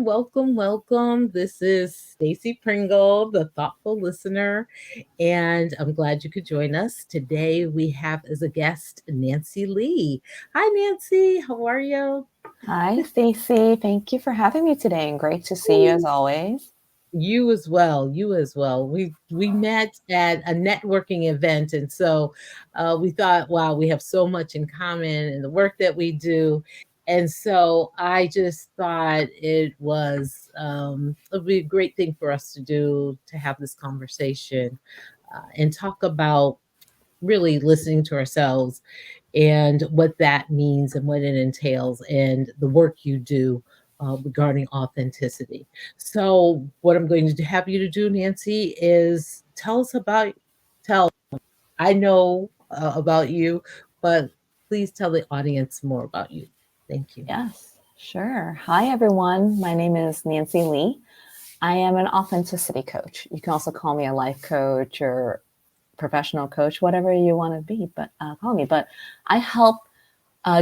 welcome, welcome. This is Stacy Pringle, the thoughtful listener, and I'm glad you could join us. Today we have as a guest Nancy Lee. Hi Nancy, how are you? Hi, Stacy. Thank you for having me today, and great to see you as always. You as well. You as well. We met at a networking event, and so we thought, wow, we have so much in common in the work that we do, and so I just thought it would be a great thing for us to do to have this conversation and talk about really listening to ourselves and what that means and what it entails and the work you do regarding authenticity. So, what I'm going to have you to do, Nancy, is tell us about, tell, I know about you, but please tell the audience more about you. Thank you. Yes, sure. Hi, everyone. My name is Nancy Lee. I am an authenticity coach. You can also call me a life coach or professional coach, whatever you want to be, but call me. But I help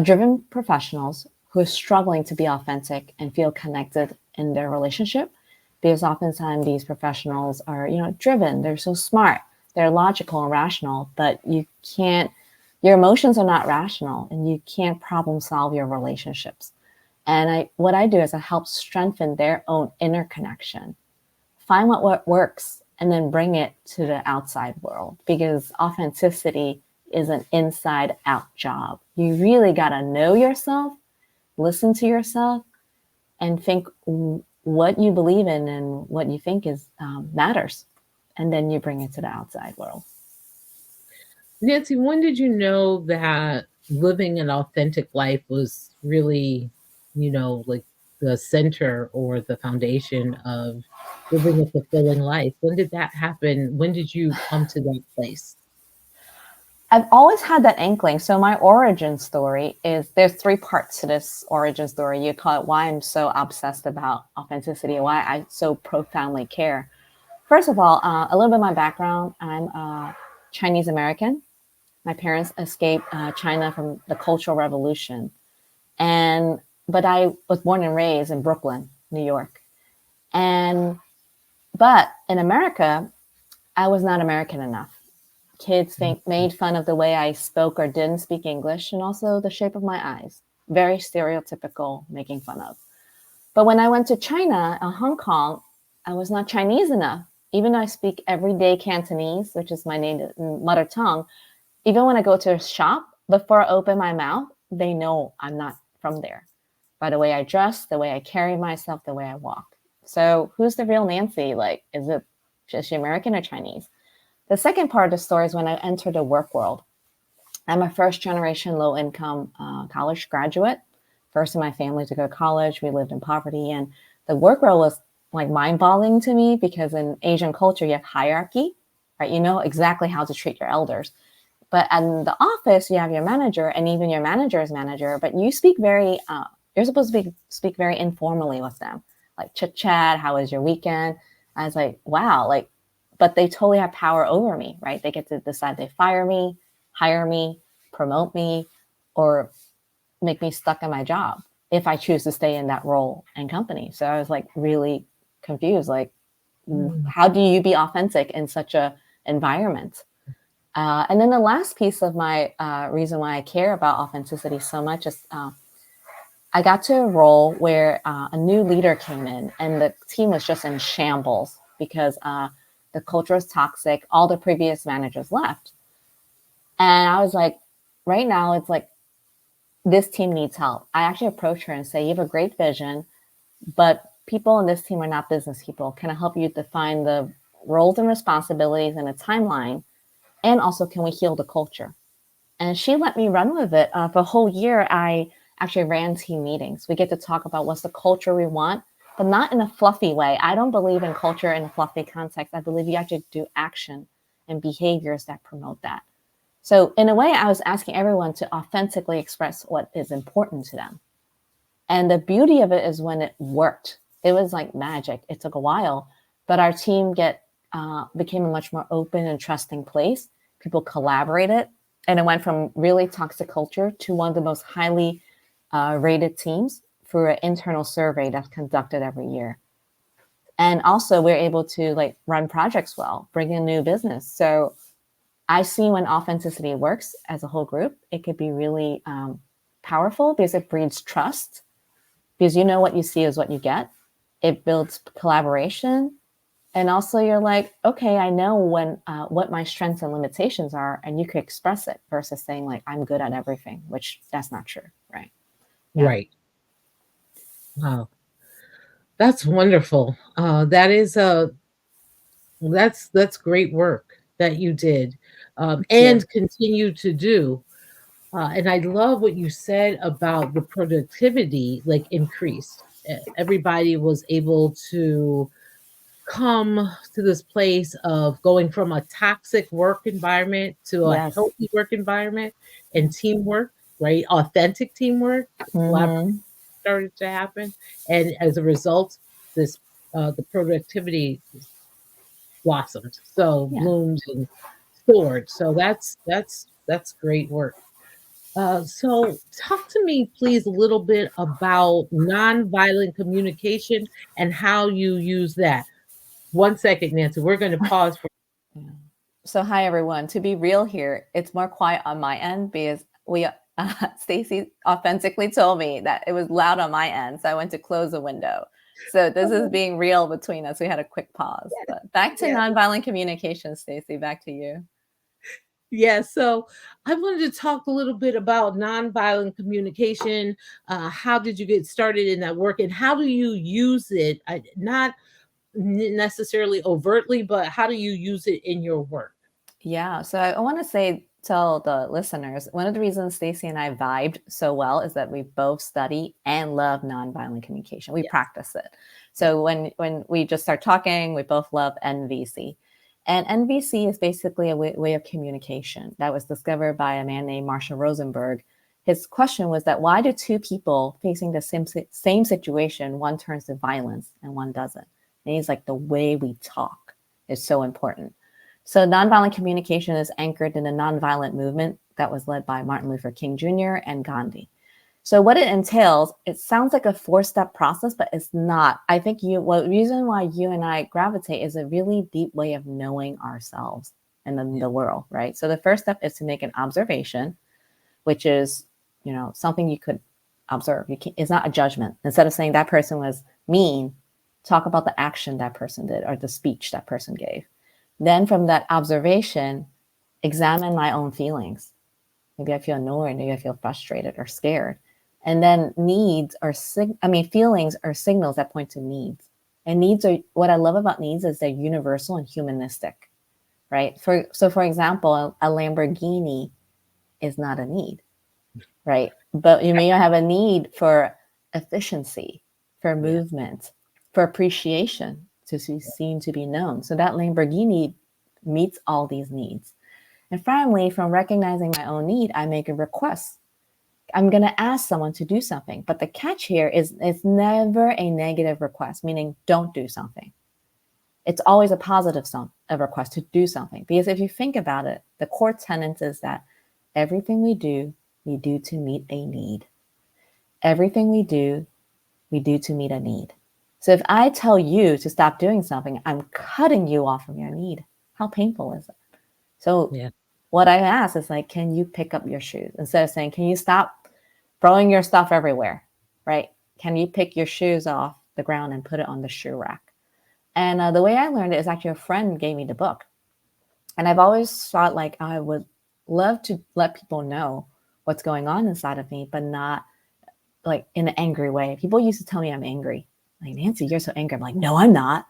driven professionals who are struggling to be authentic and feel connected in their relationship, because oftentimes these professionals are, driven. They're so smart. They're logical and rational, but you can't. Your emotions are not rational, and you can't problem solve your relationships. And what I do is I help strengthen their own inner connection, find what works, and then bring it to the outside world, because authenticity is an inside out job. You really got to know yourself, listen to yourself, and think what you believe in and what you think is matters. And then you bring it to the outside world. Nancy, when did you know that living an authentic life was really, like the center or the foundation of living a fulfilling life? When did that happen? When did you come to that place? I've always had that inkling. So my origin story is there's three parts to this origin story. You call it why I'm so obsessed about authenticity, why I so profoundly care. First of all, a little bit of my background. I'm Chinese American. My parents escaped China from the Cultural Revolution, and but I was born and raised in Brooklyn, New York. And but in America, I was not American enough. Kids made fun of the way I spoke or didn't speak English, and also the shape of my eyes. Very stereotypical, making fun of. But when I went to China and Hong Kong, I was not Chinese enough. Even though I speak everyday Cantonese, which is my native mother tongue, even when I go to a shop, before I open my mouth, they know I'm not from there by the way I dress, the way I carry myself, the way I walk. So who's the real Nancy? Like, is it just American or Chinese? The second part of the story is when I entered the work world. I'm a first generation low income college graduate, first in my family to go to college. We lived in poverty, and the work world was like mind boggling to me, because in Asian culture, you have hierarchy, right? You know exactly how to treat your elders. But in the office, you have your manager, and even your manager's manager, but you speak you're supposed to speak very informally with them, like chit chat, how was your weekend? I was like, wow, like, but they totally have power over me, right? They get to decide they fire me, hire me, promote me, or make me stuck in my job if I choose to stay in that role and company. So I was like really confused, like, Mm. how do you be authentic in such a environment? And then the last piece of my reason why I care about authenticity so much is I got to a role where a new leader came in, and the team was just in shambles because the culture was toxic. All the previous managers left. And I was like, right now, it's like, this team needs help. I actually approached her and say, you have a great vision, but people in this team are not business people. Can I help you define the roles and responsibilities and a timeline? And also, can we heal the culture? And she let me run with it. For a whole year, I actually ran team meetings. We get to talk about what's the culture we want, but not in a fluffy way. I don't believe in culture in a fluffy context. I believe you actually do action and behaviors that promote that. So in a way, I was asking everyone to authentically express what is important to them. And the beauty of it is when it worked, it was like magic. It took a while, but our team became a much more open and trusting place. People collaborated, and it went from really toxic culture to one of the most highly rated teams through an internal survey that's conducted every year. And also we're able to like run projects well, bring in new business. So I see when authenticity works as a whole group, it could be really powerful because it breeds trust, because you know what you see is what you get. It builds collaboration. And also you're like, okay, I know when what my strengths and limitations are, and you could express it versus saying like, I'm good at everything, which that's not true, right? Yeah. Right. Wow. That's wonderful. That is that's great work that you did, Thank you. and continue to do. And I love what you said about the productivity like increased. Everybody was able to come to this place of going from a toxic work environment to a Yes. healthy work environment and teamwork, right? Authentic teamwork, collaboration Mm-hmm. started to happen, and as a result, this the productivity blossomed, so Yeah. bloomed and soared. So that's great work. So talk to me, please, a little bit about nonviolent communication and how you use that. 1 second, Nancy. We're going to pause for. Yeah. So hi everyone. To be real here, it's more quiet on my end because we Stacy authentically told me that it was loud on my end, so I went to close the window. So this is being real between us. We had a quick pause. But back to Yeah, nonviolent communication, Stacy. Back to you. yeah. So I wanted to talk a little bit about nonviolent communication. How did you get started in that work, and how do you use it? Not necessarily overtly, but how do you use it in your work? Yeah. So I want to say, tell the listeners, one of the reasons Stacy and I vibed so well is that we both study and love nonviolent communication. We Yes. practice it. Yeah. So when we just start talking, we both love NVC. And NVC is basically a way of communication that was discovered by a man named Marshall Rosenberg. His question was that why do two people facing the same situation, one turns to violence and one doesn't? And he's like, the way we talk is so important. So nonviolent communication is anchored in the nonviolent movement that was led by Martin Luther King Jr. and Gandhi. So what it entails, it sounds like a four-step process, but it's not. I think the reason why you and I gravitate is a really deep way of knowing ourselves and then the world, right? So the first step is to make an observation, which is, something you could observe. It's not a judgment. Instead of saying that person was mean, talk about the action that person did or the speech that person gave. Then from that observation, examine my own feelings. Maybe I feel annoyed, maybe I feel frustrated or scared. And then feelings are signals that point to needs. And needs are, what I love about needs is they're universal and humanistic, right? For example, a Lamborghini is not a need, right? But you may have a need for efficiency, for Yeah. movement, for appreciation, to be seen, to be known. So that Lamborghini meets all these needs. And finally, from recognizing my own need, I make a request. I'm going to ask someone to do something. But the catch here is it's never a negative request, meaning don't do something. It's always a positive a request to do something. Because if you think about it, the core tenet is that everything we do to meet a need. Everything we do to meet a need. So if I tell you to stop doing something, I'm cutting you off from your need. How painful is it? So Yeah. what I ask is like, can you pick up your shoes? Instead of saying, can you stop throwing your stuff everywhere, right? Can you pick your shoes off the ground and put it on the shoe rack? And the way I learned it is actually a friend gave me the book. And I've always thought like I would love to let people know what's going on inside of me, but not like in an angry way. People used to tell me I'm angry. Like, Nancy, you're so angry. I'm like, no, I'm not.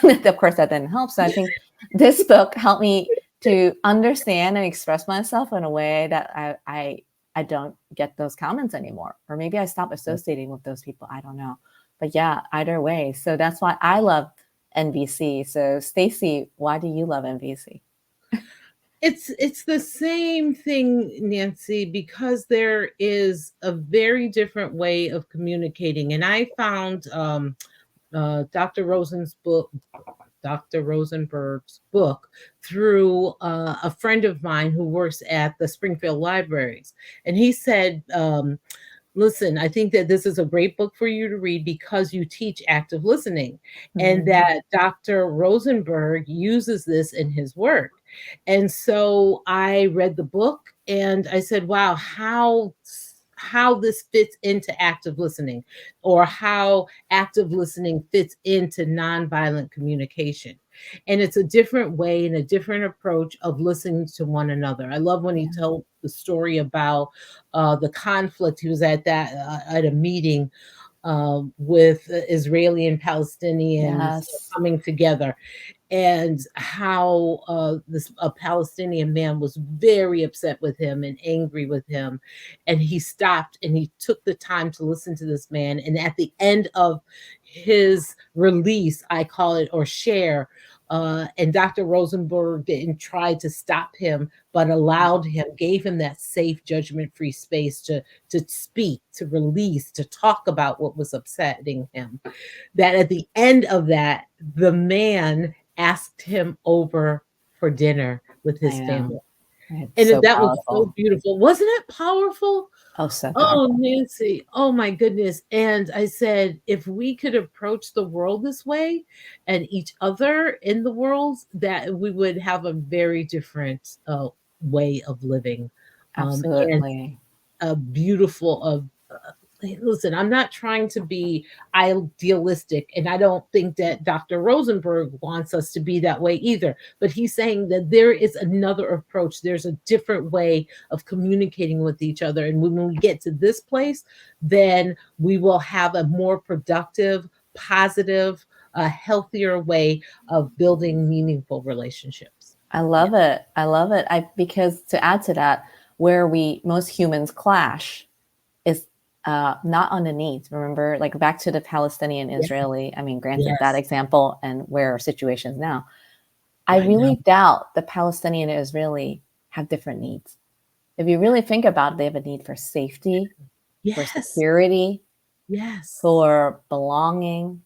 And of course, that didn't help. So I think this book helped me to understand and express myself in a way that I don't get those comments anymore. Or maybe I stop associating with those people. I don't know. But yeah, either way. So that's why I love NVC. So Stacy, why do you love NVC? It's the same thing, Nancy, because there is a very different way of communicating. And I found Dr. Rosenberg's book through a friend of mine who works at the Springfield Libraries. And he said, Listen, I think that this is a great book for you to read because you teach active listening, and Mhm. that Dr. Rosenberg uses this in his work. And so I read the book and I said, wow, how this fits into active listening, or how active listening fits into nonviolent communication. And it's a different way and a different approach of listening to one another. I love when he Yeah. told the story about the conflict. He was at that at a meeting with Israeli and Palestinians Yes. coming together, and how this a Palestinian man was very upset with him and angry with him, and he stopped and he took the time to listen to this man. And at the end of his release, I call it, or share. And Dr. Rosenberg didn't try to stop him, but allowed him, gave him that safe, judgment-free space to speak, to release, to talk about what was upsetting him. That at the end of that, the man asked him over for dinner with I his know. family. It's And so that was so powerful. beautiful. Wasn't it powerful? Oh, so Oh, powerful. Nancy. Oh my goodness. And I said, if we could approach the world this way and each other in the world, that we would have a very different way of living. And Absolutely. a beautiful listen, I'm not trying to be idealistic, and I don't think that Dr. Rosenberg wants us to be that way either. But he's saying that there is another approach, there's a different way of communicating with each other. And when we get to this place, then we will have a more productive, positive, a healthier way of building meaningful relationships. I Yeah. love it. I love it. I because to add to that, where we most humans clash is not on the needs. Remember, like back to the Palestinian Yeah. Israeli. I mean, granted that Yes. example and where our situations now. I I know. really doubt the Palestinian and Israeli have different needs. If you really think about it, they have a need for safety, for Yes. security, Yes. for belonging,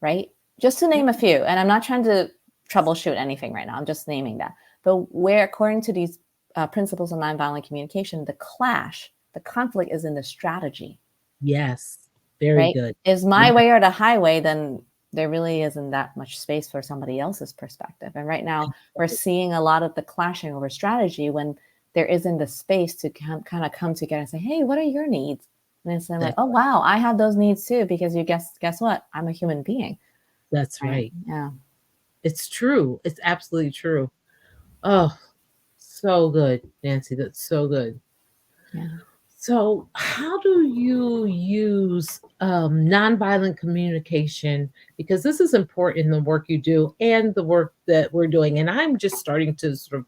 right? Just to Yeah. name a few. And I'm not trying to troubleshoot anything right now. I'm just naming that. But where, according to these principles of nonviolent communication, the clash, the conflict is in the strategy, Yes. Very right? good. Is my Yes. way or the highway, then there really isn't that much space for somebody else's perspective. And right now, we're seeing a lot of the clashing over strategy when there isn't the space to kind of come together and say, "Hey, what are your needs?" And it's like, That's "Oh wow, I have those needs too." Because you guess what? I'm a human being, that's right? right. Yeah, It's true. It's absolutely true. Oh, so good, Nancy. That's so good. yeah, So, how do you use nonviolent communication? Because this is important in the work you do and the work that we're doing. And I'm just starting to sort of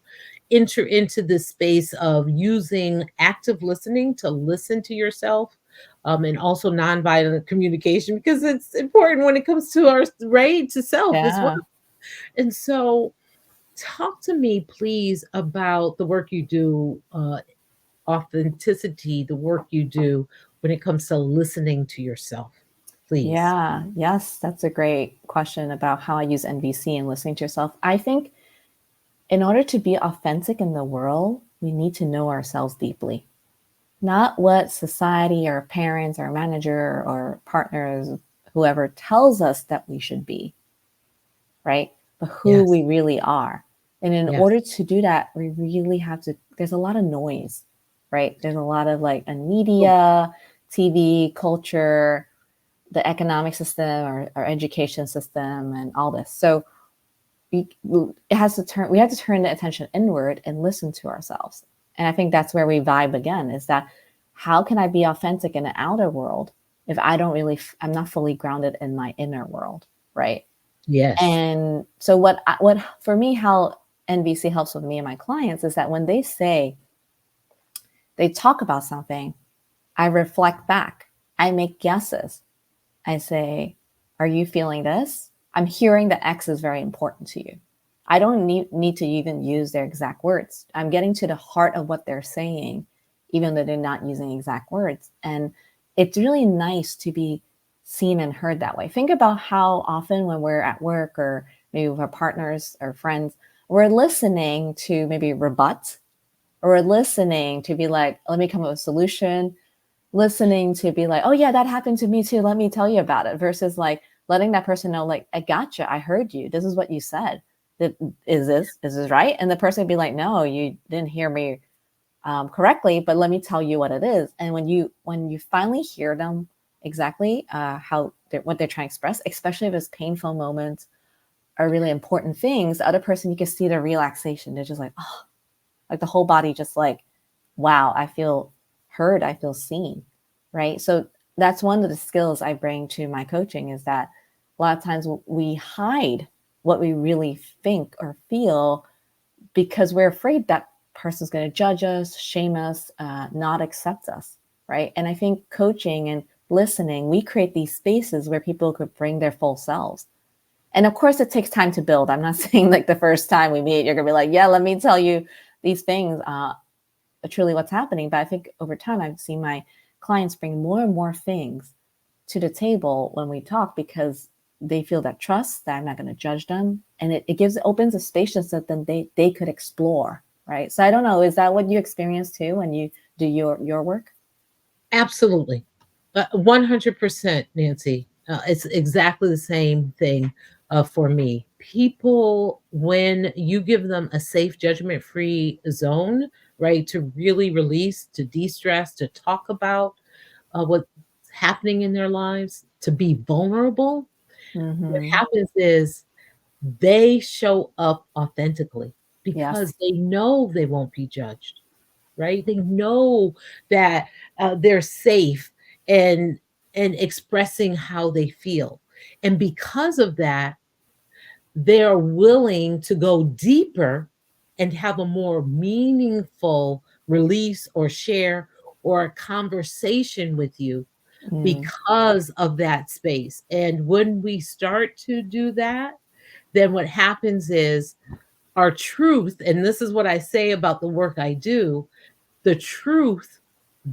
enter into this space of using active listening to listen to yourself, and also nonviolent communication, because it's important when it comes to our right to self as well. yeah. And so, talk to me, please, about the work you do, authenticity, the work you do when it comes to listening to yourself, please. Yeah, yes, that's a great question about how I use NVC and listening to yourself. I think in order to be authentic in the world, we need to know ourselves deeply. Not what society or parents or manager or partners, whoever tells us that we should be, right? But who Yes, we really are. And in yes, order to do that, we really have to, there's a lot of noise, right? There's a lot of like in oh, media, TV, culture, the economic system, our education system, and all this. So we it has to turn we have to turn the attention inward and listen to ourselves. And I think that's where we vibe again, is that how can I be authentic in the outer world if I don't really I'm not fully grounded in my inner world, right? yes, And so what for me, how NVC helps with me and my clients is that when they say they talk about something, I reflect back, I make guesses. I say, "Are you feeling this? I'm hearing that X is very important to you." I don't need to even use their exact words. I'm getting to the heart of what they're saying, even though they're not using exact words. And it's really nice to be seen and heard that way. Think about how often when we're at work or maybe with our partners or friends, we're listening to maybe rebut, or we're listening to be like, let me come up with a solution, listening to be like, oh yeah, that happened to me too. Let me tell you about it. Versus like letting that person know, like, I gotcha. I heard you. This is what you said. That is this right? And the person would be like, no, you didn't hear me correctly, but let me tell you what it is. And when you finally hear them exactly what they're trying to express, especially if it's painful moments or really important things, the other person, you can see the relaxation. They're just like, oh, like the whole body just like, wow, I feel heard, I feel seen, right? So that's one of the skills I bring to my coaching, is that a lot of times we hide what we really think or feel because we're afraid that person's going to judge us, shame us, not accept us, right? And I think coaching and listening, we create these spaces where people could bring their full selves. And of course, it takes time to build. I'm not saying like the first time we meet, you're going to be like, yeah, let me tell you these things, truly what's happening. But I think over time, I've seen my clients bring more and more things to the table when we talk, because they feel that trust, that I'm not going to judge them. And it opens a space that then they could explore. Right. So I don't know, is that what you experience too when you do your work? Absolutely. 100%, Nancy. It's exactly the same thing for me. People, when you give them a safe, judgment free zone, right, to really release, to de stress, to talk about what's happening in their lives, to be vulnerable, what Mm-hmm. happens is they show up authentically Yes. because they know they won't be judged, right? They know that they're safe and expressing how they feel. And because of that, they're willing to go deeper and have a more meaningful release or share or a conversation with you Mm. because of that space. And when we start to do that, then what happens is our truth, and this is what I say about the work I do, the truth,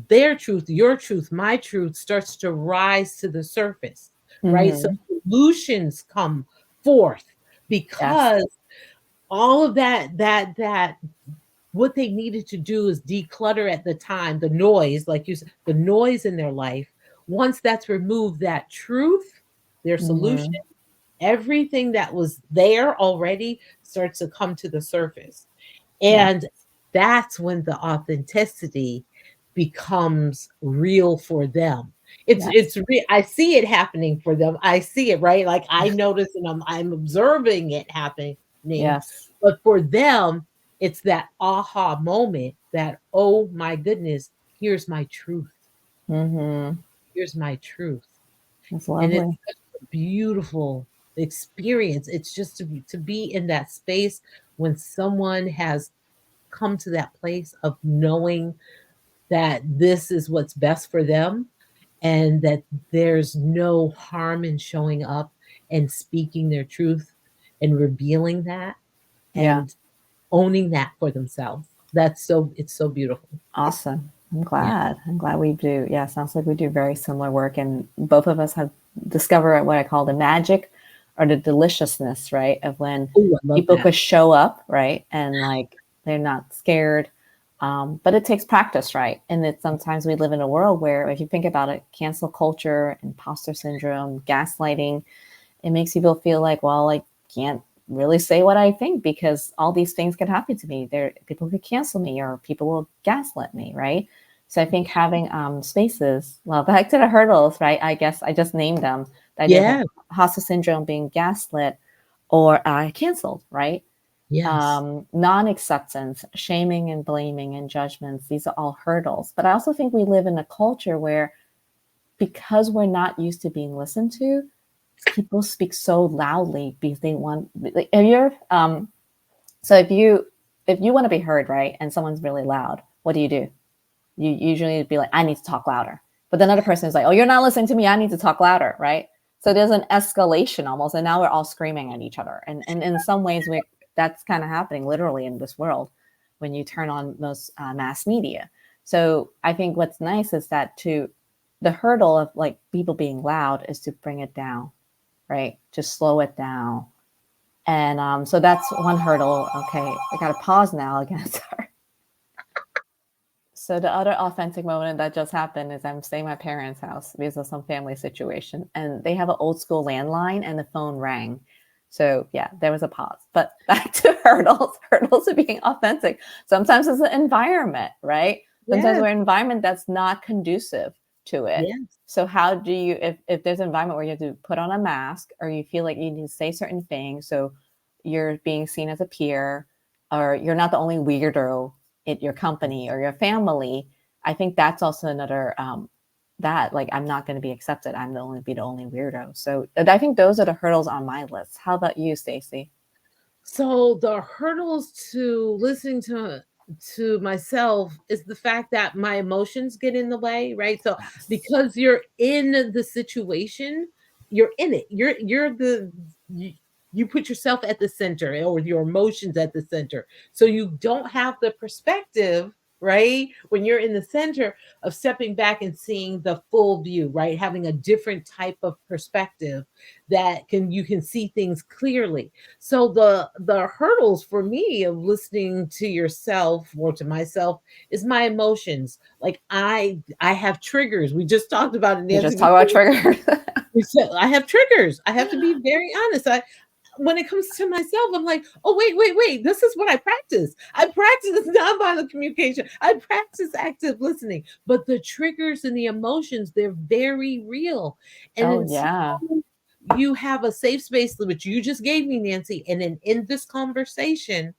their truth, your truth, my truth starts to rise to the surface, right? So Mm-hmm. solutions come forth Yes. because all of that what they needed to do is declutter at the time, the noise, like you said, the noise in their life. Once that's removed, that truth, their solution, Mm-hmm. everything that was there already starts to come to the surface. Yeah. And that's when the authenticity becomes real for them. Yes. I see it happening for them. I see it, right? Like I notice and I'm observing it happening. Yes. But for them, it's that aha moment that, oh my goodness, here's my truth. Mm-hmm. Here's my truth. That's And it's lovely. such a beautiful experience. It's just to be in that space when someone has come to that place of knowing that this is what's best for them and that there's no harm in showing up and speaking their truth and revealing that Yeah. and owning that for themselves. It's so beautiful. Awesome. I'm Yeah. glad. I'm glad we do. Yeah, sounds like we do very similar work. And both of us have discovered what I call the magic or the deliciousness, right? Of when Oh, I love people that. could show up, right? And like they're not scared. But it takes practice, right? And it's sometimes we live in a world where, if you think about it, cancel culture, imposter syndrome, gaslighting, it makes people feel like, well, I can't really say what I think because all these things could happen to me. There, people could cancel me or people will gaslit me, right? So I think having spaces, well, back to the hurdles, right? I guess I just named them. The idea of Yeah. imposter syndrome, being gaslit or canceled, right? Yes. Non-acceptance, shaming and blaming and judgments. These are all hurdles. But I also think we live in a culture where, because we're not used to being listened to, people speak so loudly because they want, like, if you're so if you want to be heard, right, and someone's really loud, what do? You usually be like, I need to talk louder. But then another person is like, oh, you're not listening to me, I need to talk louder, right? So there's an escalation almost, and now we're all screaming at each other. And in some ways that's kind of happening literally in this world when you turn on most mass media. So I think what's nice is that, to the hurdle of like people being loud is to bring it down, right? Just slow it down. And so that's one hurdle. Okay, I got to pause now again. Sorry. So the other authentic moment that just happened is I'm staying at my parents' house because of some family situation, and they have an old school landline, and the phone rang. So yeah, there was a pause. But back to hurdles, hurdles of being authentic. Sometimes it's the environment, right? Sometimes Yes, we're in an environment that's not conducive to it. yes. So how do you, if there's an environment where you have to put on a mask, or you feel like you need to say certain things, so you're being seen as a peer, or you're not the only weirdo at your company or your family, I think that's also another that like I'm not going to be accepted. I'm the only weirdo. So I think those are the hurdles on my list. How about you, Stacey? So the hurdles to listening to myself is the fact that my emotions get in the way, right? So Yes. because you're in the situation, you're in it. You put yourself at the center, or your emotions at the center. So you don't have the perspective, right? When you're in the center of stepping back and seeing the full view, right? Having a different type of perspective that you can see things clearly. So the hurdles for me of listening to yourself or to myself is my emotions. Like I have triggers. We just talked about it, We Nancy, just talk about before triggers. we said I have triggers. I have to be very honest. I When it comes to myself, I'm like, oh, wait. This is what I practice. I practice nonviolent communication. I practice active listening. But the triggers and the emotions, they're very real. And Oh it's yeah. you have a safe space, which you just gave me, Nancy. And in this conversation,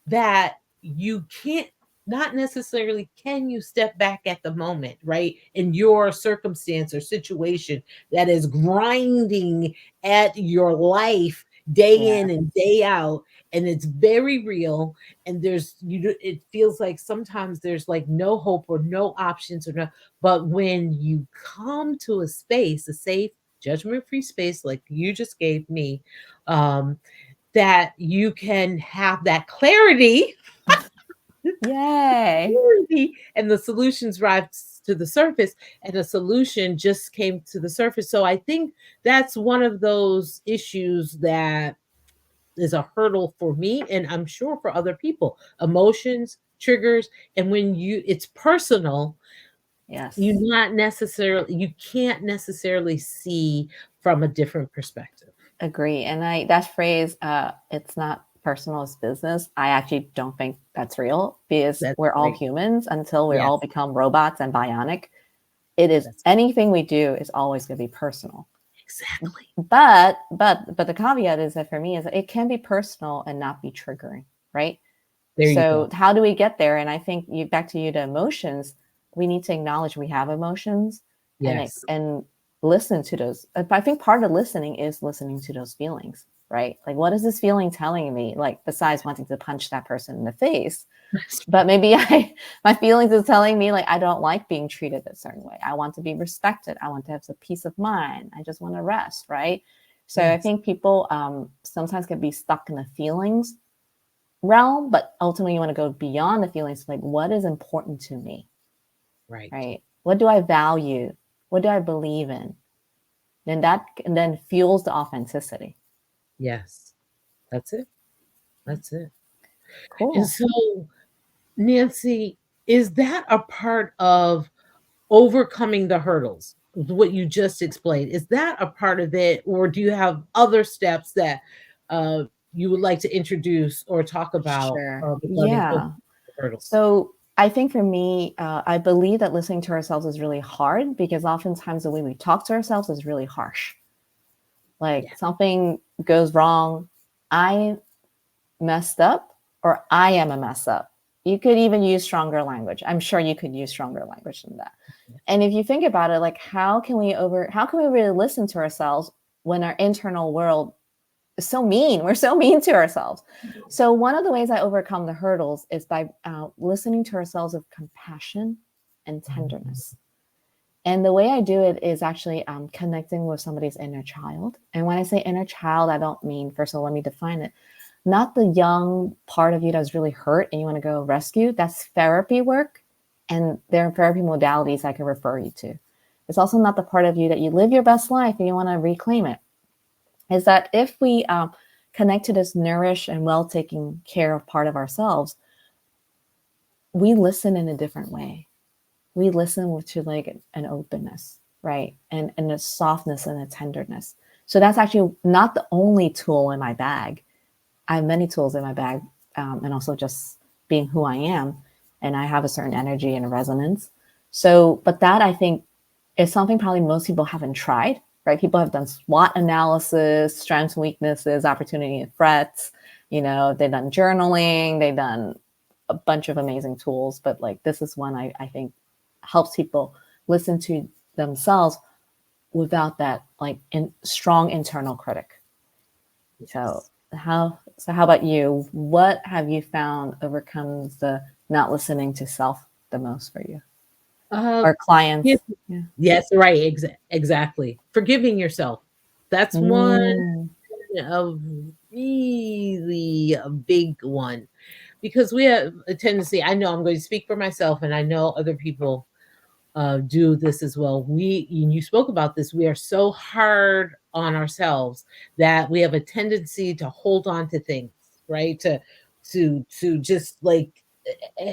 that you can't, not necessarily can you step back at the moment, right? In your circumstance or situation that is grinding at your life day Yeah. in and day out, and it's very real. And it feels like sometimes there's like no hope or no options or no. But when you come to a space, a safe, judgment-free space like you just gave me, um, that you can have that clarity, Yay. and the solutions rise to the surface, and a solution just came to the surface. So I think that's one of those issues that is a hurdle for me, and I'm sure for other people. Emotions, triggers, and when it's personal, Yes. you can't necessarily see from a different perspective. Agree. And that phrase, it's not personal, it's business. I actually don't think that's real because That's we're all great. humans until we all Yes, become robots and bionic. It is that's anything we do is always going to be personal. exactly. But the caveat is that for me is that it can be personal and not be triggering, right? There you So go. how do we get there? And I think you back to you to emotions. We need to acknowledge we have emotions Yes. and listen to those. I think part of listening is listening to those feelings, right? Like, what is this feeling telling me? Like, besides wanting to punch that person in the face, but maybe my feelings is telling me like I don't like being treated a certain way. I want to be respected. I want to have some peace of mind. I just want to rest, right? So I Yes. think people sometimes can be stuck in the feelings realm, but ultimately you want to go beyond the feelings. Like, what is important to me, Right. right? What do I value? What do I believe in? Then that and then fuels the authenticity. Yes. That's it. That's it. And Cool. so, Nancy, is that a part of overcoming the hurdles? What you just explained, is that a part of it, or do you have other steps that you would like to introduce or talk about Sure. regarding Yeah. overcoming the hurdles? So I think for me, I believe that listening to ourselves is really hard because oftentimes the way we talk to ourselves is really harsh. Like Yeah. something goes wrong, I messed up, or I am a mess up. You could even use stronger language. I'm sure you could use stronger language than that. And if you think about it, like how can we really listen to ourselves when our internal world is so mean? We're so mean to ourselves. So one of the ways I overcome the hurdles is by listening to ourselves with compassion and Mhm. tenderness. And the way I do it is actually connecting with somebody's inner child. And when I say inner child, I don't mean, first of all, let me define it. Not the young part of you that's really hurt and you want to go rescue. That's therapy work. And there are therapy modalities I can refer you to. It's also not the part of you that you live your best life and you want to reclaim it. Is that if we connect to this nourish and well taking care of part of ourselves, we listen in a different way. We listen with to like an openness, right? And a softness and a tenderness. So that's actually not the only tool in my bag. I have many tools in my bag, and also just being who I am, and I have a certain energy and resonance. So, but that I think is something probably most people haven't tried, right? People have done SWOT analysis, strengths, weaknesses, opportunity and threats. You know, they've done journaling, they've done a bunch of amazing tools, but like this is one I think helps people listen to themselves without that like strong internal critic. So Yes. how about you? What have you found overcomes the not listening to self the most for you Uh, or yeah, clients? Yeah. yes, right, exactly. Forgiving yourself. That's one Mm. of really a big one because we have a tendency. I know I'm going to speak for myself, and I know other people do this as well. And you spoke about this, we are so hard on ourselves that we have a tendency to hold on to things, right? To just like,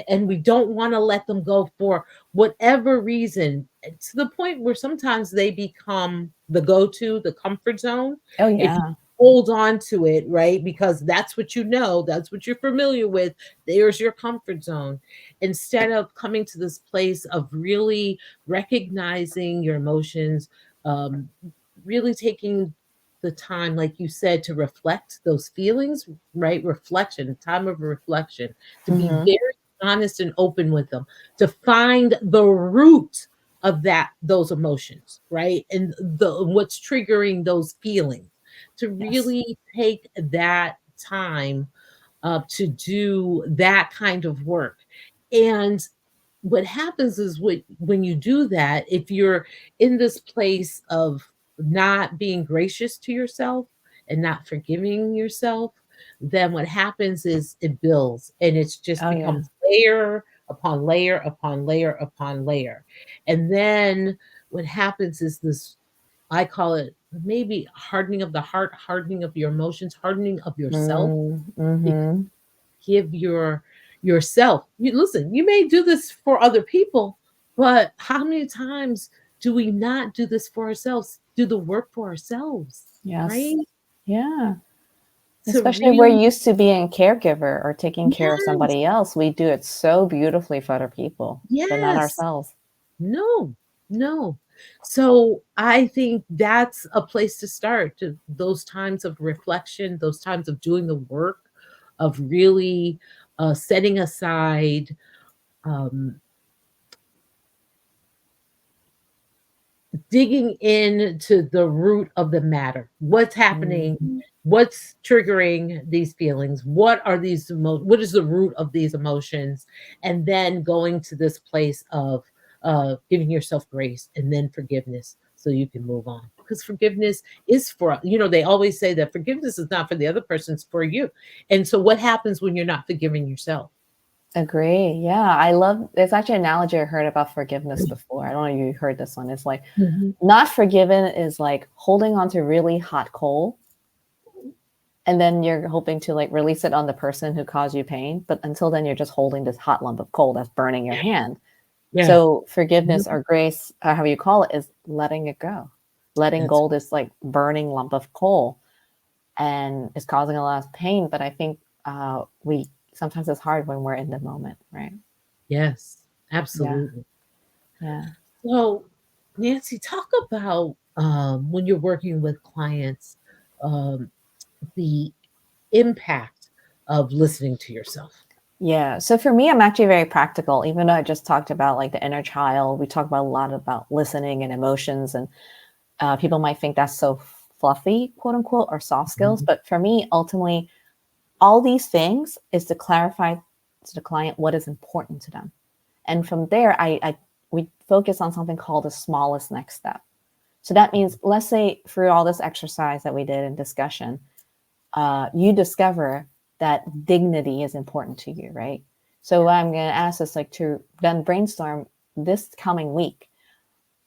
and we don't want to let them go for whatever reason, to the point where sometimes they become the go-to, the comfort zone. Oh If you yeah. hold on to it, right? Because that's what you know, that's what you're familiar with. There's your comfort zone instead of coming to this place of really recognizing your emotions, um, really taking the time, like you said, to reflect those feelings, right? Reflection, time of reflection, to be Mm-hmm. very honest and open with them, to find the root of those emotions, right? And the what's triggering those feelings, to Yes. really take that time to do that kind of work. And what happens is when you do that, if you're in this place of not being gracious to yourself and not forgiving yourself, then what happens is it builds and it's just Oh yeah. becomes layer upon layer upon layer upon layer. And then what happens is this, I call it maybe hardening of the heart, hardening of your emotions, hardening of yourself, Mm-hmm. give yourself, you listen, you may do this for other people, but how many times do we not do this for ourselves, do the work for ourselves, Yes. right? Yeah. To Especially we're really, used to being caregiver or taking care of yes, somebody else. We do it so beautifully for other people, but not yes, ourselves. no, no. So I think that's a place to start, to those times of reflection, those times of doing the work, of really setting aside, um, digging into the root of the matter. What's happening? Mm. What's triggering these feelings? What is the root of these emotions? And then going to this place of giving yourself grace and then forgiveness so you can move on. Because forgiveness is for, they always say that forgiveness is not for the other person, it's for you. And so what happens when you're not forgiving yourself? Agree. Yeah. I love there's actually an analogy I heard about forgiveness before. I don't know if you heard this one. It's like Mhm. not forgiven is like holding on to really hot coal and then you're hoping to like release it on the person who caused you pain. But until then, you're just holding this hot lump of coal that's burning your hand. Yeah. So forgiveness Mhm. or grace, however you call it, is letting it go. Letting That's go this like burning lump of coal and it's causing a lot of pain. But I think we sometimes it's hard when we're in the moment, right? yes, Yeah. absolutely. Yeah. So, Nancy, talk about when you're working with clients, um, the impact of listening to yourself. Yeah. So for me, I'm actually very practical. Even though I just talked about like the inner child, we talk about a lot about listening and emotions, and people might think that's so fluffy, quote unquote, or soft skills. Mhm. But for me, ultimately, all these things is to clarify to the client what is important to them, and from there, I we focus on something called the smallest next step. So that means, let's say, through all this exercise that we did in discussion, you discover that dignity is important to you, right? So I'm going to ask us like to then brainstorm this coming week.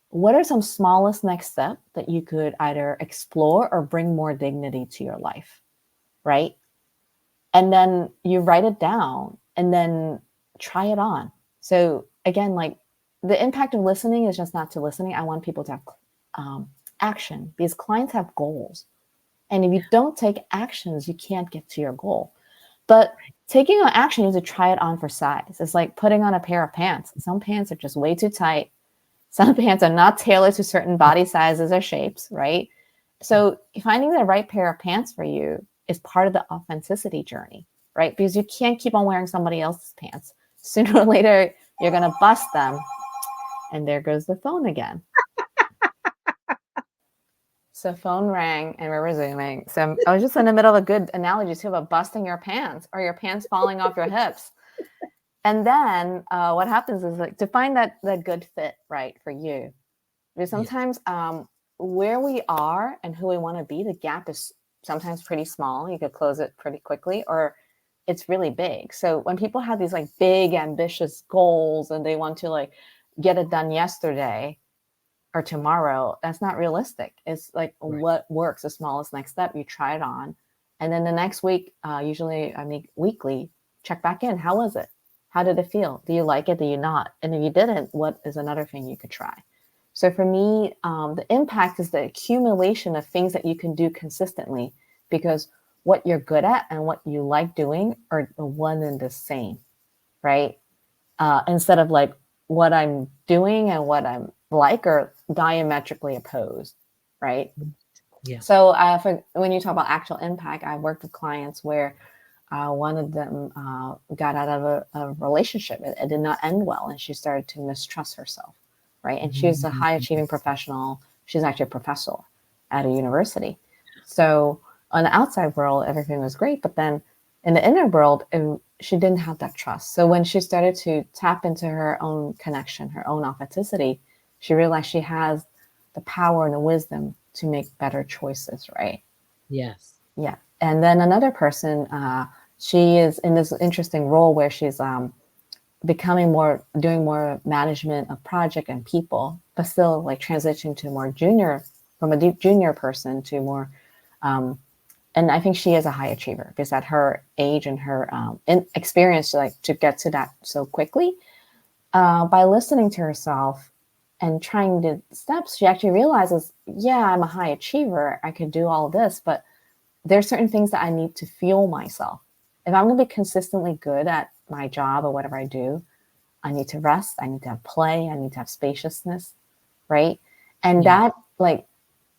What are some smallest next step that you could either explore or bring more dignity to your life, right? And then you write it down and then try it on. So again, like the impact of listening is just not to listening. I want people to have action, because clients have goals. And if you don't take actions, you can't get to your goal. But taking an action is to try it on for size. It's like putting on a pair of pants. Some pants are just way too tight. Some pants are not tailored to certain body sizes or shapes, right? So finding the right pair of pants for you is part of the authenticity journey, right? Because you can't keep on wearing somebody else's pants. Sooner or later, you're going to bust them. And there goes the phone again. So phone rang and we're resuming. So I was just in the middle of a good analogy too about busting your pants or your pants falling off your hips. And then what happens is like to find that good fit, right, for you. Because sometimes where we are and who we want to be, the gap is sometimes pretty small. You could close it pretty quickly, or it's really big. So when people have these like big ambitious goals and they want to like get it done yesterday or tomorrow, that's not realistic. It's like what works, the smallest next step, you try it on. And then the next week, usually, I mean, weekly, check back in. How was it? How did it feel? Do you like it? Do you not? And if you didn't, what is another thing you could try? So for me, the impact is the accumulation of things that you can do consistently, because what you're good at and what you like doing are the one and the same, right? Instead of like what I'm doing and what I'm like are diametrically opposed, right? Yeah. So when you talk about actual impact, I've worked with clients where one of them got out of a relationship. It did not end well, and she started to mistrust herself, right? And she's a high achieving professional. She's actually a professor at a university. So on the outside world, everything was great, but then in the inner world, she didn't have that trust. So when she started to tap into her own connection, her own authenticity, she realized she has the power and the wisdom to make better choices, right? Yes. Yeah. And then another person, she is in this interesting role where she's doing more management of project and people, but still like transitioning to more junior, from a deep junior person to more, and I think she is a high achiever because at her age and her experience, like to get to that so quickly, by listening to herself and trying the steps, she actually realizes, yeah, I'm a high achiever. I could do all this, but there's certain things that I need to fuel myself. If I'm going to be consistently good at my job or whatever I do, I need to rest. I need to have play. I need to have spaciousness, right? And that, like,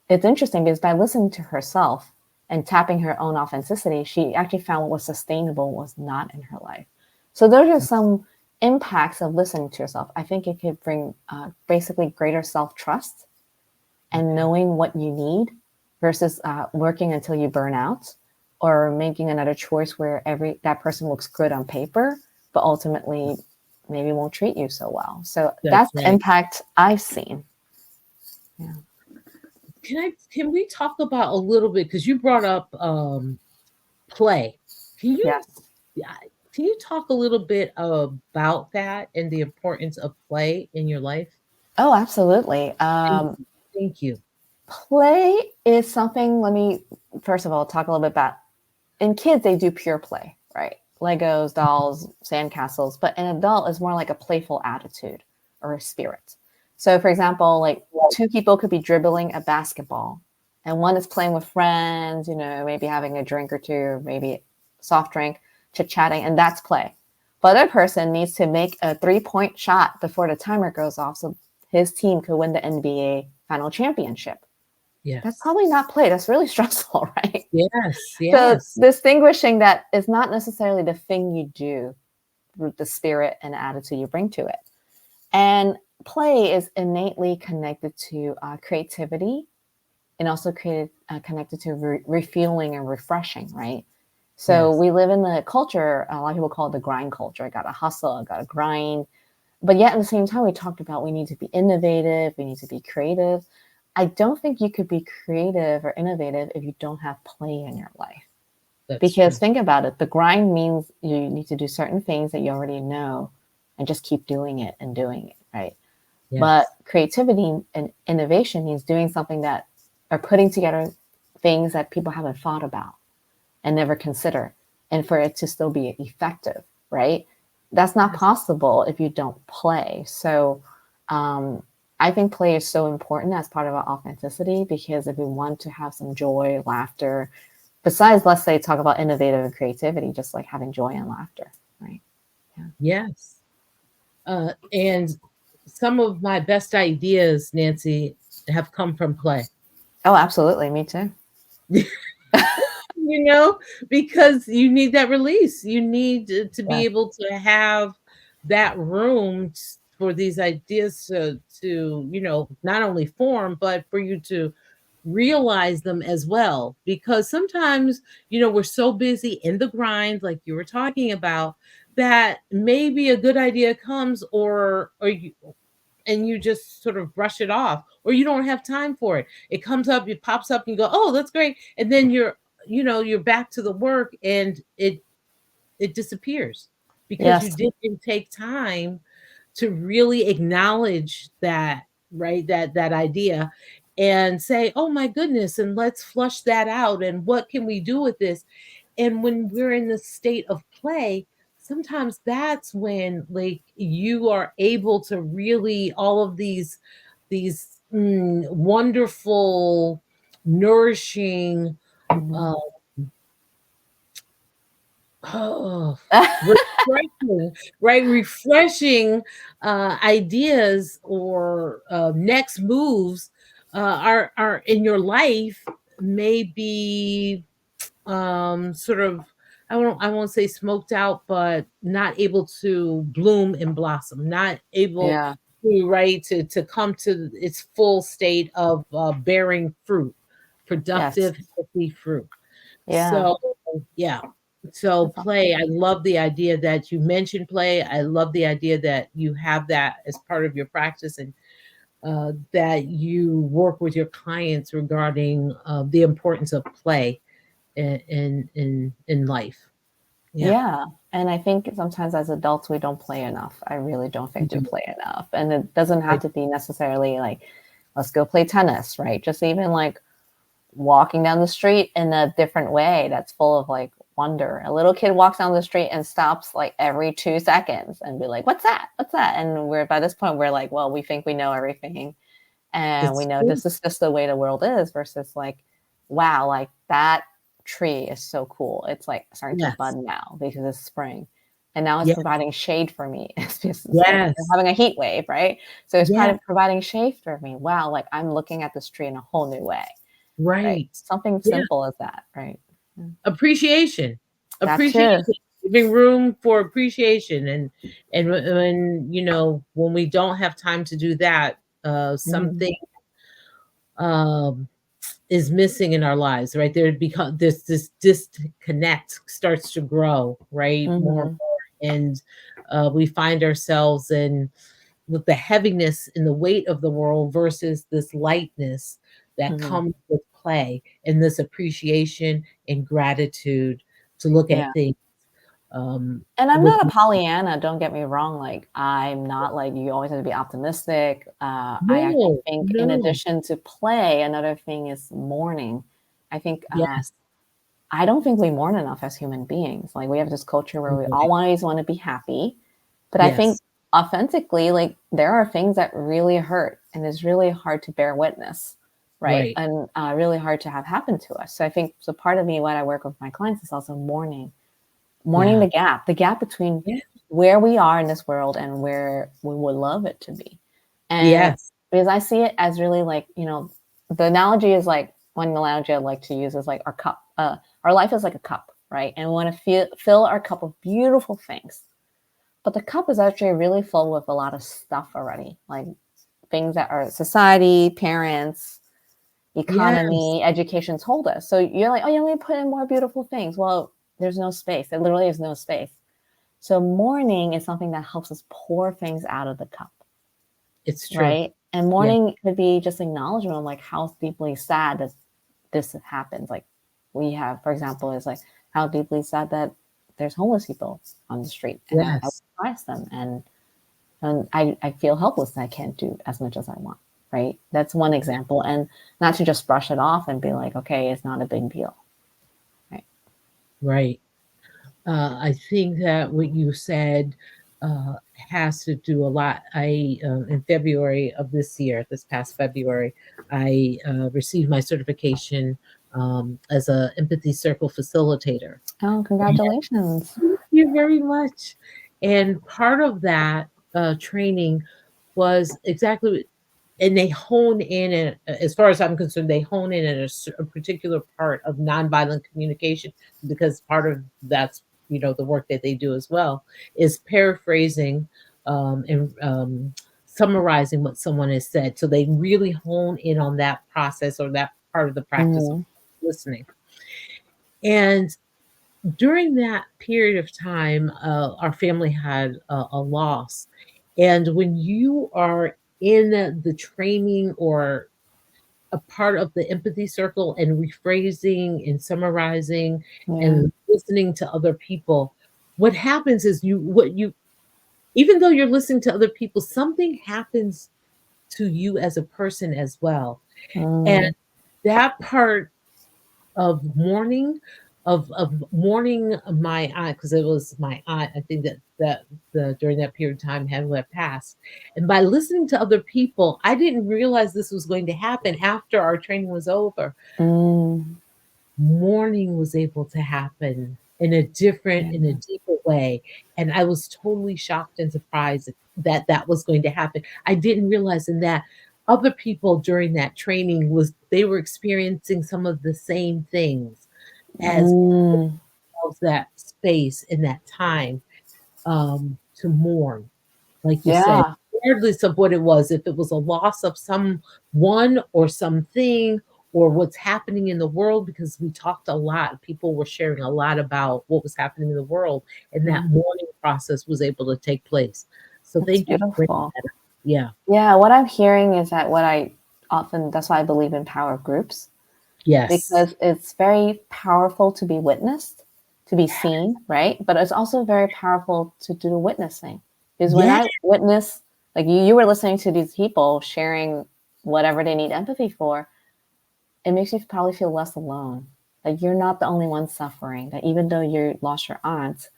it's interesting because by listening to herself and tapping her own authenticity, she actually found what was sustainable was not in her life. So those are some impacts of listening to yourself. I think it could bring basically greater self-trust and knowing what you need versus working until you burn out, or making another choice where that person looks good on paper, but ultimately maybe won't treat you so well. So that's the impact I've seen. Yeah. Can we talk about a little bit, because you brought up play. Can you Yes. can you talk a little bit about that and the importance of play in your life? Oh, absolutely. Thank you. Play is something, let me first of all talk a little bit about, in kids, they do pure play, right? Legos, dolls, sandcastles, but an adult is more like a playful attitude or a spirit. So for example, like two people could be dribbling a basketball and one is playing with friends, maybe having a drink or two, maybe soft drink, chit-chatting, and that's play. But the other person needs to make a 3-point shot before the timer goes off so his team could win the NBA final championship. Yes. That's probably not play. That's really stressful, right? Yes. So distinguishing that is not necessarily the thing you do, the spirit and attitude you bring to it. And play is innately connected to creativity and also connected to refueling and refreshing, right? So we live in a culture, a lot of people call it the grind culture. I got to hustle, I got to grind. But yet at the same time, we talked about we need to be innovative, we need to be creative. I don't think you could be creative or innovative if you don't have play in your life. Because think about it, the grind means you need to do certain things that you already know and just keep doing it and doing it, right? Yes. But creativity and innovation means doing something that are putting together things that people haven't thought about and never consider, and for it to still be effective, right? that's not Yes. possible if you don't play. So I think play is so important as part of our authenticity, because if we want to have some joy, laughter, besides, let's say, talk about innovative and creativity, just like having joy and laughter, right? Yeah. Yes. And some of my best ideas, Nancy, have come from play. Oh, absolutely. Me too. You know, because you need that release. You need to be Yes. able to have that room for these ideas to, you know, not only form, but for you to realize them as well. Because sometimes, you know, we're so busy in the grind, like you were talking about, that maybe a good idea comes, or you, and you just sort of brush it off, or you don't have time for it. It comes up, it pops up, and you go, oh, that's great. And then you're, you know, you're back to the work, and it disappears because you Yes. didn't take time to really acknowledge that, right? That idea, and say, oh my goodness, and let's flush that out, and what can we do with this? And when we're in the state of play, sometimes that's when, like, you are able to really, all of these wonderful, nourishing, Mhm. uh, oh, refreshing, right? Refreshing ideas, or next moves are in your life, may be sort of, I won't say smoked out, but not able to bloom and blossom, not able Yeah. to, right, to come to its full state of bearing fruit, Yes. productive, healthy fruit. Yeah. So yeah. So That's awesome. play, I love the idea that you mentioned play. I love the idea that you have that as part of your practice, and that you work with your clients regarding the importance of play in life. Yeah. Yeah. And I think sometimes as adults, we don't play enough. I really don't think we Mhm. play enough. And it doesn't have Right. to be necessarily like, let's go play tennis, right? Just even like walking down the street in a different way that's full of like wonder. A little kid walks down the street and stops like every 2 seconds and be like, what's that? What's that? And we're by this point, we're like, well, we think we know everything. And we It's know true. this is just the way the world is, versus like, wow, like that tree is so cool. It's like starting to Yes. bud now because it's spring. And now it's Yeah. providing shade for me. It's just it's like we're Yes. having a heat wave, right? So it's Yeah. providing shade for me. Wow, like I'm looking at this tree in a whole new way, right? Right. Something Yeah. simple as that, right? Mm. Appreciation. That Appreciation. too. Giving room for appreciation, and when, you know, when we don't have time to do that, Mhm. something um is missing in our lives, right? There become this disconnect starts to grow, right? More and Mhm. more. And we find ourselves in with the heaviness and the weight of the world versus this lightness that Mhm. comes with play, and this appreciation and gratitude to look Yeah. at things um, And I'm with not a Pollyanna, don't get me wrong, like, I'm not like, you always have to be optimistic. I actually no, think in no, addition to play, another thing is mourning. I think, yes, I don't think we mourn enough as human beings. Like, we have this culture where we right, always wanna be happy, but I think yes, authentically, like, there are things that really hurt, and it's really hard to bear witness, right? right, And, really hard to have happen to us. So I think, so part of me, when I work with my clients, is also mourning yeah, the gap between yeah, where we are in this world and where we would love it to be. And yes, because I see it as really like, you know, the analogy is like, one analogy I like to use is like our cup. Our life is like a cup, right? And we want to fill our cup of beautiful things. But the cup is actually really full with a lot of stuff already, like things that our society, parents, yes, economy, education told us. So you're like, oh, yeah, let me put in more beautiful things. Well, there's no space. There literally is no space. So mourning is something that helps us pour things out of the cup, it's true. right? And Yeah, mourning could be just acknowledgement of like how deeply sad that this happens. Like we have, for example, is like how deeply sad that there's homeless people on the street, and I yes, surprise them, and I feel helpless and I can't do as much as I want, right? That's one example. And not to just brush it off and be like, okay, it's not a big deal, right? right. I think that what you said has to do a lot. In February of this year, this past February, I received my certification as a empathy circle facilitator. Oh, congratulations. Thank you very much. And part of that training was exactly, and they hone in, and as far as I'm concerned, they hone in at a particular part of nonviolent communication, because part of that's, the work that they do as well is paraphrasing and summarizing what someone has said. So they really hone in on that process, or that part of the practice of Mm, listening. And during that period of time, our family had a loss. And when you are in the training, or a part of the empathy circle, and rephrasing and summarizing yeah. and listening to other people, what happens is, even though you're listening to other people, something happens to you as a person as well. And Mm, that part of mourning, of mourning my aunt, because it was my aunt, I think that the during that period of time had passed. And by listening to other people, I didn't realize this was going to happen after our training was over. mm, Mourning was able to happen yeah. in a deeper way. And I was totally shocked and surprised that that was going to happen. I didn't realize in that other people during that training was they were experiencing some of the same things as Mm, of that space in that time, to mourn, like you said, yeah. regardless of what it was, if it was a loss of someone or something, or what's happening in the world, because we talked a lot. People were sharing a lot about what was happening in the world, and that Yeah. mourning process was able to take place. So That's thank you for bringing beautiful. that up. Yeah. Yeah. What I'm hearing is that that's why I believe in power groups, Yes. because it's very powerful to be witnessed, to be seen, right? But it's also very powerful to do the witnessing. Because when Yeah. I witness, like you were listening to these people sharing whatever they need empathy for, it makes you probably feel less alone. Like you're not the only one suffering. That even though you lost your aunt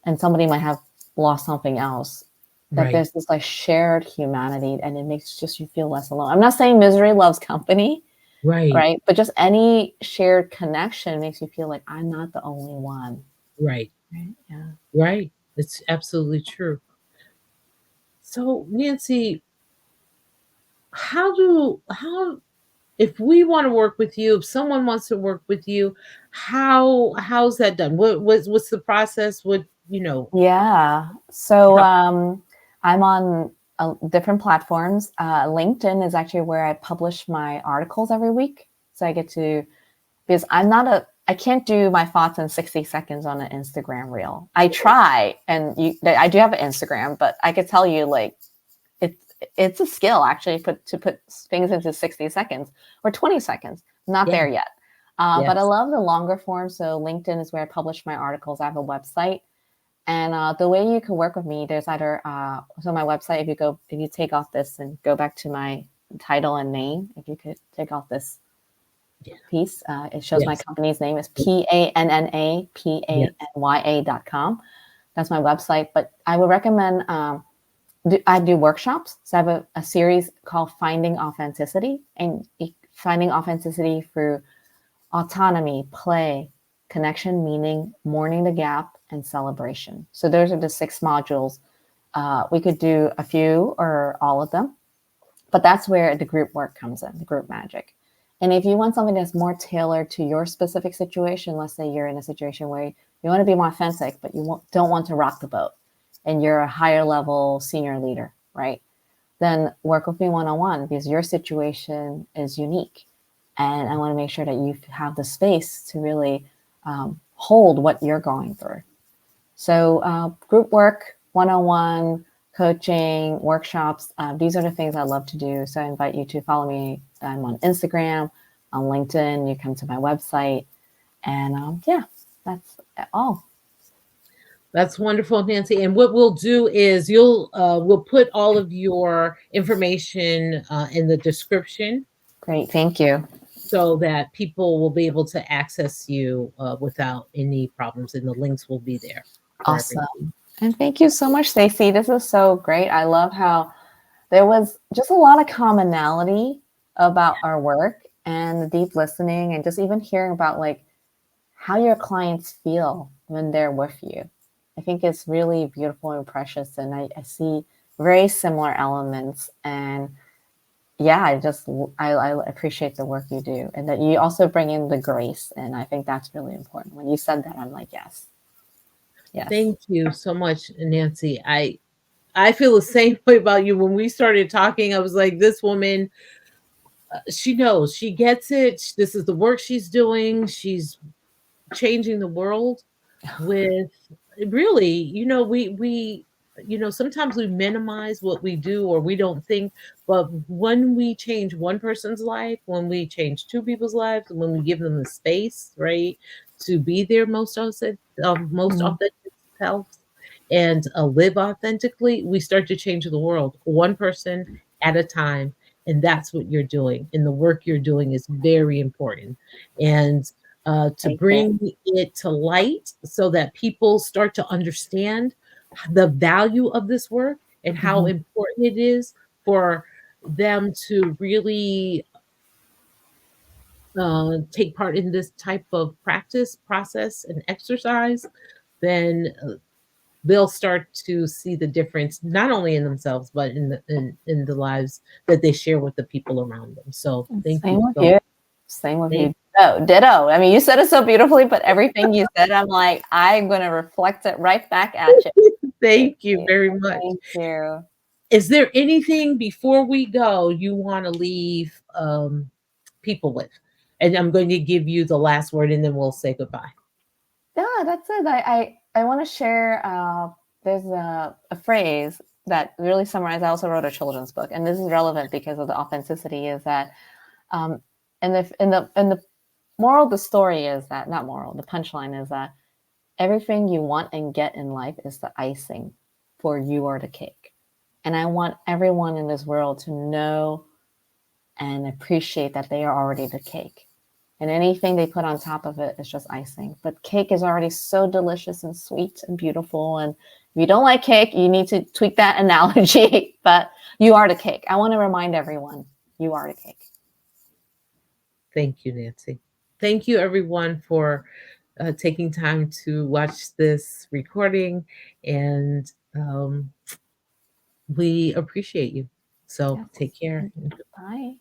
and somebody might have lost something else, that Right. there's this like shared humanity, and it makes just you feel less alone. I'm not saying misery loves company, Right. right? But just any shared connection makes you feel like I'm not the only one. Right. Right? Yeah. Right. It's absolutely true. So, Nancy, how if we want to work with you, if someone wants to work with you, how's that done? What's the process? Yeah. So How, I'm on different platforms. LinkedIn is actually where I publish my articles every week. So I get to, because I can't do my thoughts in 60 seconds on an Instagram reel. I try, and I do have an Instagram, but I could tell you like it's it's a skill actually to put things into 60 seconds or 20 seconds. Not yeah, there yet. But I yes, love the longer form. So LinkedIn is where I publish my articles. I have a website, and the way you can work with me, there's either so my website. If you take off this and go back to my title and name, if you could take off this yeah, piece, it shows my yes, company's name is PANNAPANYA.com. That's my website. But I would recommend. I do workshops. So I have a series called Finding Authenticity, and finding authenticity through autonomy, play, connection, meaning, mourning the gap, and celebration. So those are the 6 modules. We could do a few or all of them, but that's where the group work comes in, the group magic. And if you want something that's more tailored to your specific situation, let's say you're in a situation where you want to be more authentic, but don't want to rock the boat, and you're a higher level senior leader, right? Then work with me one on one, because your situation is unique. And I want to make sure that you have the space to really hold what you're going through. So, group work, one on one, coaching, workshops, these are the things I love to do. So, I invite you to follow me. I'm on Instagram, on LinkedIn. You come to my website. And yeah, that's all. that's wonderful, Nancy. And what we'll do is we'll put all of your information in the description, Great. Thank you. so that people will be able to access you without any problems, and the links will be there for everyone. Awesome. And thank you so much, Stacey. This is so great. I love how there was just a lot of commonality about our work and the deep listening and just even hearing about like how your clients feel when they're with you. I think it's really beautiful and precious. And I see very similar elements. And yeah, I appreciate the work you do and that you also bring in the grace. And I think that's really important. When you said that, I'm like, yes, yes. Thank you so much, Nancy. I feel the same way about you. When we started talking, I was like, this woman, she knows, she gets it. This is the work she's doing. She's changing the world with really, sometimes we minimize what we do or we don't think, but when we change one person's life, when we change two people's lives, and when we give them the space, right, to be their most Mm-hmm. authentic selves and live authentically, we start to change the world one person at a time. And that's what you're doing. And the work you're doing is very important. And to Thank you. bring it to light so that people start to understand the value of this work and how Mm-hmm. important it is for them to really take part in this type of practice, process, and exercise, then they'll start to see the difference not only in themselves but in the lives that they share with the people around them. So thank Same you with so you. Same with much. you. Ditto, ditto. I mean, you said it so beautifully, but everything you said, I'm like, I'm going to reflect it right back at you. Thank Thank you you. very much. Thank you. Is there anything before we go you want to leave people with? And I'm going to give you the last word and then we'll say goodbye. Yeah, that's it. I want to share. There's a phrase that really summarizes. I also wrote a children's book, and this is relevant because of the authenticity. Is that um, and the moral of the story is that not moral. The punchline is that everything you want and get in life is the icing for you are the cake. And I want everyone in this world to know and appreciate that they are already the cake. And anything they put on top of it is just icing. But cake is already so delicious and sweet and beautiful. And if you don't like cake, you need to tweak that analogy. But you are the cake. I want to remind everyone you are the cake. Thank you, Nancy. Thank you, everyone, for taking time to watch this recording. And we appreciate you. So Yes. take care. Bye.